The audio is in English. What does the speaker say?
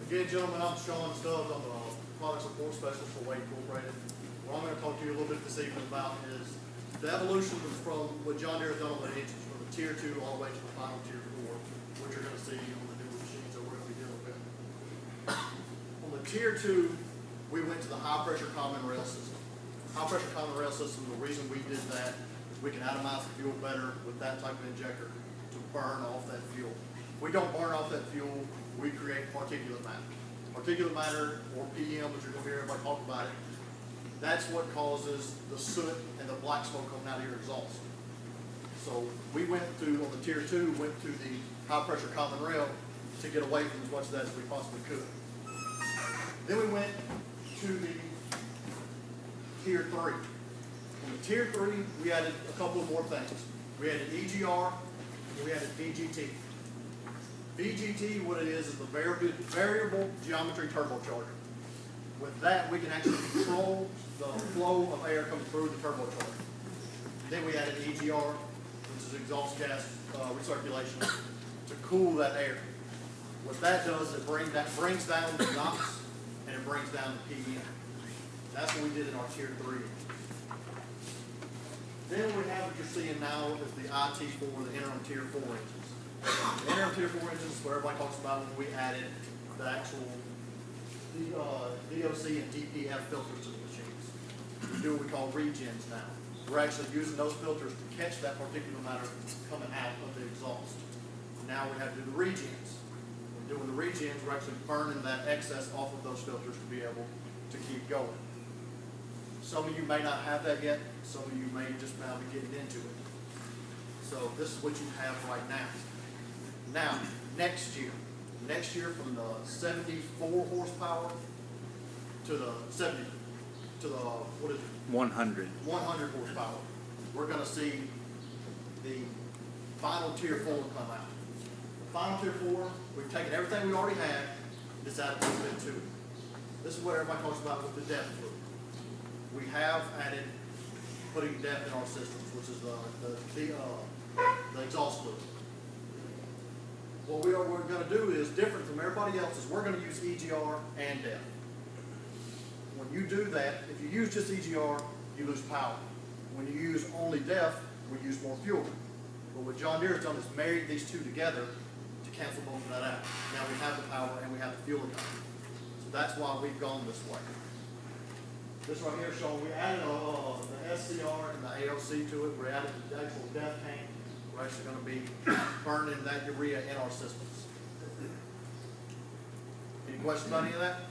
Again, gentlemen, I'm Stubbs. I'm the product support specialist for Wade Incorporated. What I'm going to talk to you a little bit this evening about is the evolution from what John Deere has done on the engines, from the Tier 2 all the way to the final Tier 4, which you're going to see on the new machines that we're going to be dealing with. On the Tier 2, we went to the high pressure common rail system. High pressure common rail system, the reason we did that is we can atomize the fuel better with that type of injector to burn off that fuel. If we don't burn off that fuel, we create particulate matter. Particulate matter, or PM, which you're going to hear everybody talk about it, that's what causes the soot and the black smoke coming out of your exhaust. So we went through, on the Tier 2, went to the high pressure common rail to get away from as much of that as we possibly could. Then we went to the Tier 3. On the Tier 3, we added a couple of more things. We added EGR, and we added VGT. VGT, what it is the variable geometry turbocharger. With that, we can actually control the flow of air coming through the turbocharger. Then we added EGR, which is exhaust gas recirculation, to cool that air. What that does is it brings down the NOx and it brings down the PM. That's what we did in our Tier 3. Then we have what you're seeing now is the IT4, the interim Tier 4 engines. The interim Tier 4 engines is what everybody talks about when we added the actual DOC and DPF filters to the machines. We do what we call regens now. We're actually using those filters to catch that particulate matter coming out of the exhaust. Now we have to do the regens. When doing the regens, we're actually burning that excess off of those filters to be able to keep going. Some of you may not have that yet. Some of you may just now be getting into it. So this is what you have right now. Now, next year from the 74 horsepower to the 70, to the, what is it? 100. 100 horsepower. We're going to see the final Tier 4 come out. The final Tier 4, we've taken everything we already had, just added a little bit to it. This is what everybody talks about with the depth fluid. We have added putting depth in our systems, which is the exhaust fluid. What we're going to do is different from everybody else is we're going to use EGR and depth. When you do that, if you use just EGR, you lose power. When you use only depth, we use more fuel. But what John Deere has done is married these two together to cancel both of that out. Now we have the power and we have the fuel economy. So that's why we've gone this way. This right here showing we added the SCR and the AOC to it. We added the actual depth tank. We're actually going to be burning that urea in our systems. Any questions about any of that?